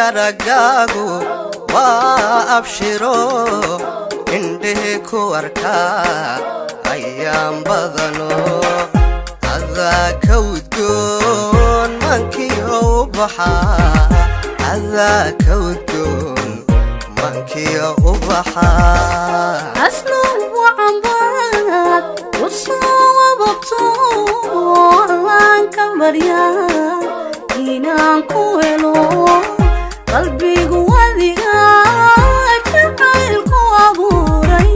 yaragaagu waa abshiro indhihi ku arkaa ayaan badano adaa ka udgoon mankiyo ubaxaa adaa ka udgoon mankiyo ubaxaa aslu wacambad usoo wababto allaan ka baryaa inaan ku helo qalbigu adiga jacaylku abuuray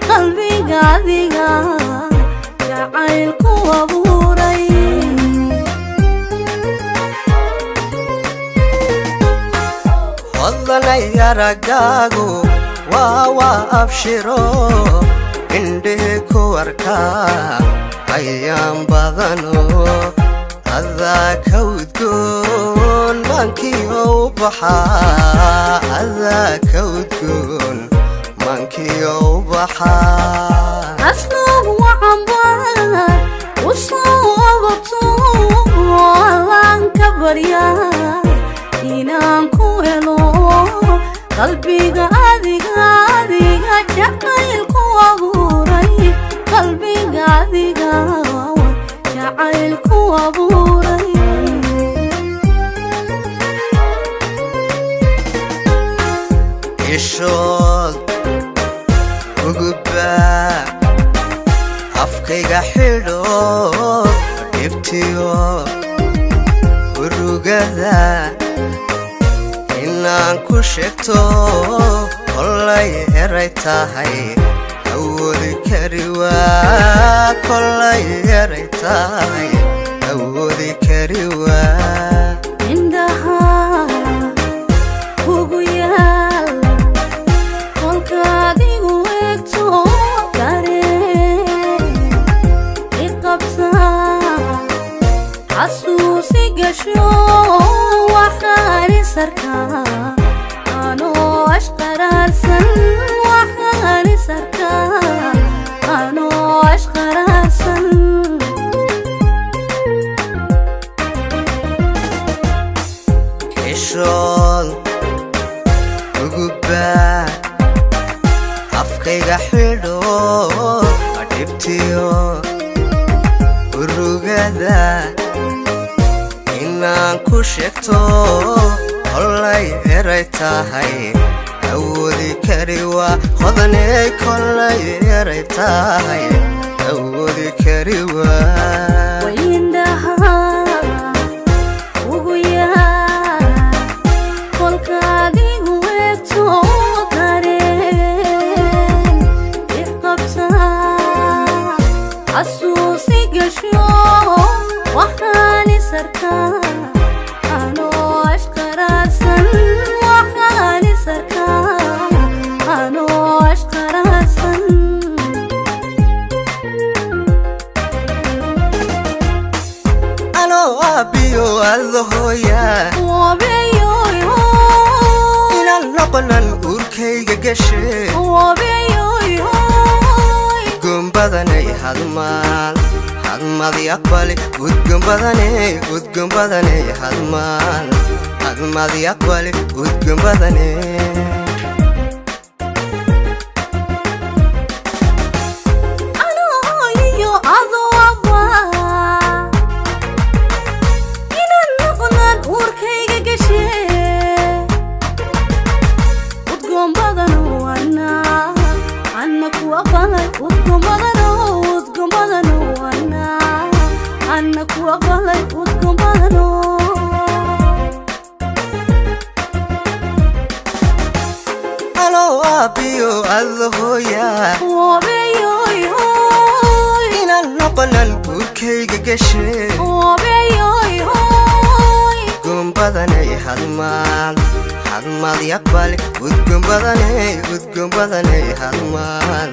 qalbiga adiga jacaylku abuuray Hodan yaragaagu waa abshiro indhihi ku arkaa ayaan badano adaa ka udgoon mankiyo ubaxaa adaa ka udgoon mankiyo ubaxaa asluub wacambad usoo wababto allaan ka baryaa inaan ku helo qalbiga adiga jacaylku abuuray qalbiga adiga jacaylku abuuray ishood ugubaa afkayga xidho dhibtiyo urugada inaan ku sheegto kollay eray tahay awoodi kari waa kollay eray tahay awoodi kari waa indhaha kugu yaal kolkaadigu eegto dareen iqabta xasuusi gasho waxaani sarkaa anoo ashqaraarsan waxaani sarkaa anoo ashqaraarsan ishood ugubaa afkayga xidho dhibtiyo urugada inaan ku sheegto kollay eray tahay awoodi kari waa hodaney kollay eray tahay awoodi kari waa indhaha ugu yaa kolkaadigu eegto dareen iqabta xasuusi gasho waxaani sarkaa anoo ashqaraarsan waxaani sarkaa anoo ashqaraarsan anoo aabbiyo allahoya wabeyoyo inaan noqonan uurkayga gashe wabeyoyo gombadanay hadmaal hadmad yaqbali udgon badanay hadmaal hadmad yaqbali udgon badanay anooyo adoaba inaan noqonan uurkayga gashe udgoon badano anna ku aqbalay udgoon badano anna ku aqbalay udgoon badano anoo aabbiyo allahoya wabeyoyo inaan noqonan uurkayga gashe wabeyoyo gombadanay hadmaal hadmad yaqbali udgon badanay hadmaal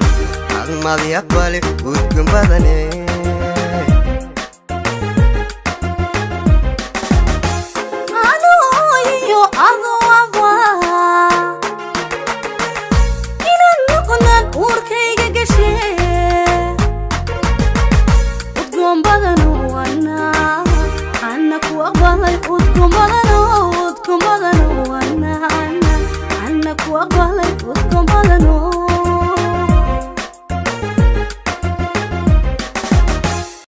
hadmad yaqbali udgon badanay anooyo adoaba inaan noqonan uurkayga gashe udgoon badano anna ku aqbalay udgoon badano ku aqbalay